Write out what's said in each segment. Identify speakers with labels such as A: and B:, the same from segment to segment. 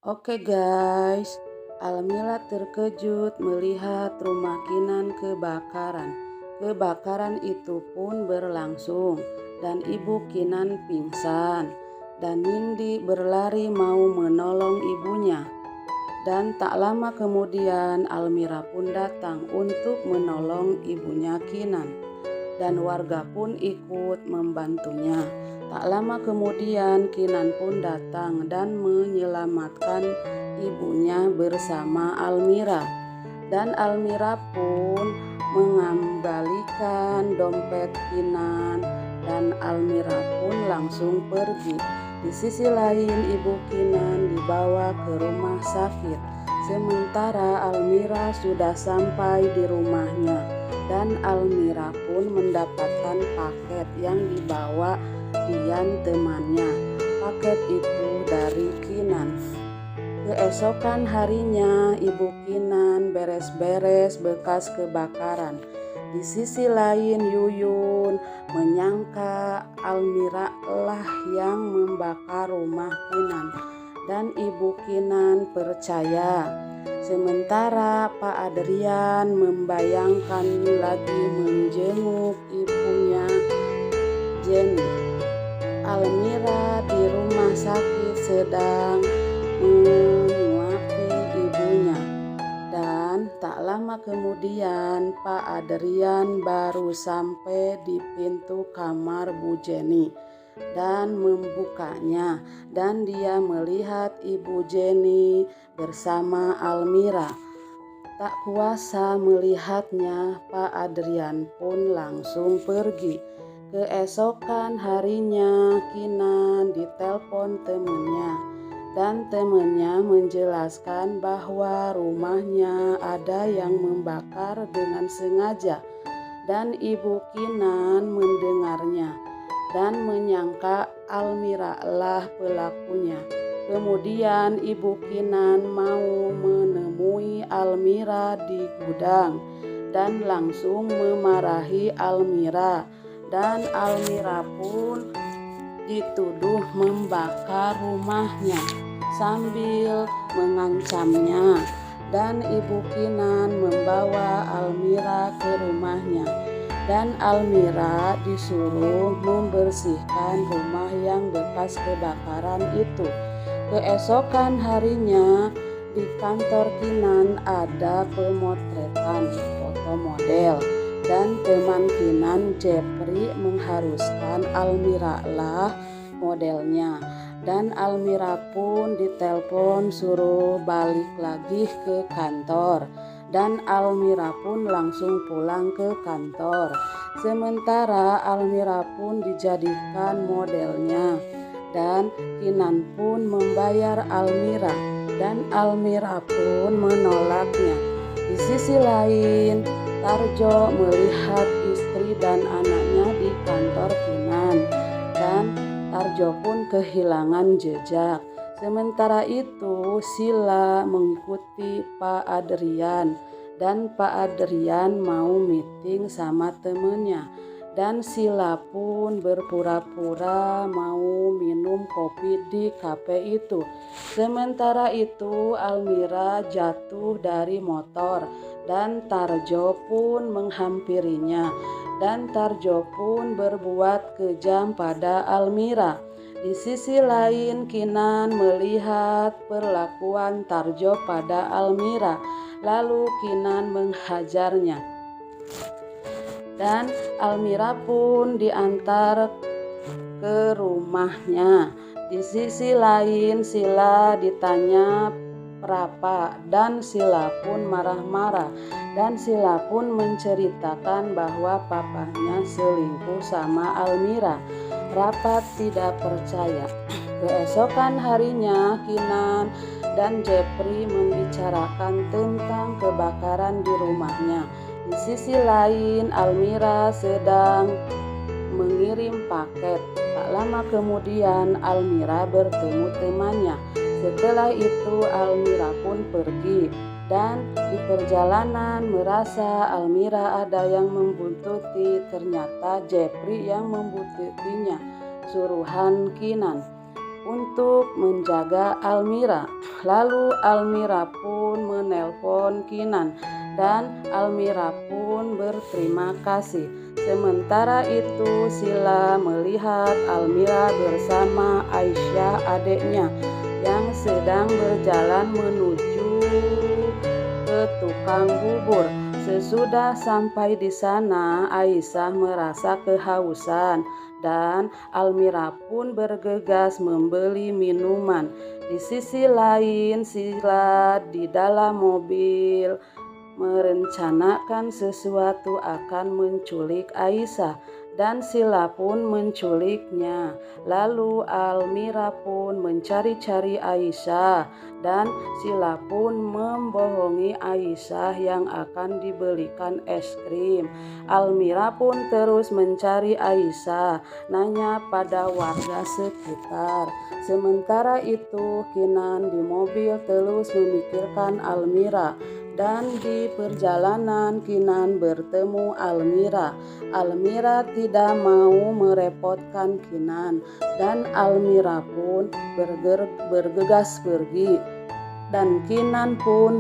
A: Oke guys, Almila terkejut melihat rumah Kinan kebakaran. Kebakaran itu pun berlangsung dan ibu Kinan pingsan. Dan Nindi berlari mau menolong ibunya. Dan tak lama kemudian Almira pun datang untuk menolong ibunya Kinan. Dan warga pun ikut membantunya. Tak lama kemudian Kinan pun datang dan menyelamatkan ibunya bersama Almira. Dan Almira pun mengembalikan dompet Kinan dan Almira pun langsung pergi. Di sisi lain ibu Kinan dibawa ke rumah sakit. Sementara Almira sudah sampai di rumahnya dan Almira pun mendapatkan paket yang dibawa Dian temannya. Paket itu dari Kinan. Keesokan harinya ibu Kinan beres-beres bekas kebakaran. Di sisi lain Yuyun menyangka Almira lah yang membakar rumah Kinan dan ibu Kinan percaya. Sementara Pak Adrian membayangkan lagi menjenguk ibunya Jenny. Almira di rumah sakit sedang menyuapi ibunya. Dan tak lama kemudian Pak Adrian baru sampai di pintu kamar Bu Jenny dan membukanya. Dan dia melihat ibu Jenny bersama Almira. Tak kuasa melihatnya, Pak Adrian pun langsung pergi. Keesokan harinya Kinan ditelepon temannya. Dan temannya menjelaskan bahwa rumahnya ada yang membakar dengan sengaja. Dan ibu Kinan mendengarnya dan menyangka Almira lah pelakunya. Kemudian ibu Kinan mau menemui Almira di gudang dan langsung memarahi Almira. Dan Almira pun dituduh membakar rumahnya sambil mengancamnya. Dan ibu Kinan membawa Almira ke rumahnya. Dan Almira disuruh membersihkan rumah yang bekas kebakaran itu. Keesokan harinya di kantor Kinan ada pemotretan foto model. Dan teman Kinan Jepri mengharuskan Almira lah modelnya. Dan Almira pun ditelepon suruh balik lagi ke kantor. Dan Almira pun langsung pulang ke kantor. Sementara Almira pun dijadikan modelnya. Dan Kinan pun membayar Almira. Dan Almira pun menolaknya. Di sisi lain Tarjo melihat istri dan anaknya di kantor Kinan dan Tarjo pun kehilangan jejak. Sementara itu Sila mengikuti Pak Adrian dan Pak Adrian mau meeting sama temennya. Dan Sila pun berpura-pura mau minum kopi di kafe itu. Sementara itu Almira jatuh dari motor dan Tarjo pun menghampirinya. Dan Tarjo pun berbuat kejam pada Almira. Di sisi lain Kinan melihat perlakuan Tarjo pada Almira. Lalu Kinan menghajarnya. Dan Almira pun diantar ke rumahnya. Di sisi lain Sila ditanya Prapa dan Sila pun marah-marah. Dan Sila pun menceritakan bahwa papanya selingkuh sama Almira. Prapa tidak percaya. Keesokan harinya Kinan dan Jepri membicarakan tentang kebakaran di rumahnya. Di sisi lain Almira sedang mengirim paket. Tak lama kemudian Almira bertemu temannya. Setelah itu Almira pun pergi. Dan di perjalanan merasa Almira ada yang membuntuti. Ternyata Jepri yang membuntutinya. Suruhan Kinan. untuk menjaga Almira. Lalu Almira pun menelpon Kinan dan Almira pun berterima kasih. Sementara itu Sila melihat Almira bersama Aisyah adiknya yang sedang berjalan menuju ke tukang bubur. Sesudah sampai di sana, Aisyah merasa kehausan dan Almira pun bergegas membeli minuman. Di sisi lain, Sila di dalam mobil merencanakan sesuatu akan menculik Aisyah dan Sila pun menculiknya. Lalu Almira pun mencari-cari Aisyah dan Sila pun membohongi Aisyah yang akan dibelikan es krim. Almira pun terus mencari Aisyah, nanya pada warga sekitar. Sementara itu Kinan di mobil terus memikirkan Almira. Dan di perjalanan Kinan bertemu Almira. Almira tidak mau merepotkan Kinan dan Almira pun bergegas pergi. Dan Kinan pun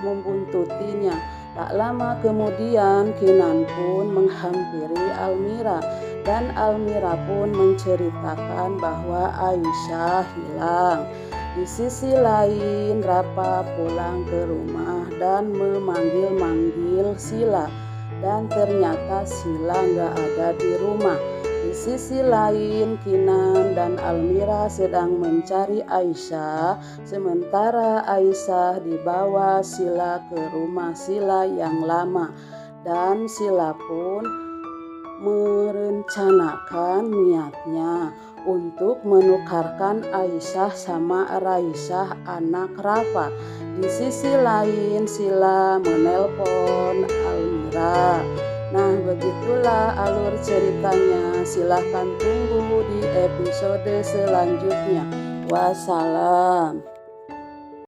A: membuntutinya. Tak lama kemudian Kinan pun menghampiri Almira dan Almira pun menceritakan bahwa Aisyah hilang. Di sisi lain, Rapa pulang ke rumah dan memanggil-manggil Sila dan ternyata Sila nggak ada di rumah. Di sisi lain, Kinan dan Almira sedang mencari Aisyah, sementara Aisyah dibawa Sila ke rumah Sila yang lama dan Sila pun merencanakan niatnya untuk menukarkan Aisyah sama Raisyah anak Rafa. Di sisi lain Sila menelpon Almira. Nah, begitulah alur ceritanya. Silahkan tunggu di episode selanjutnya. Wassalam.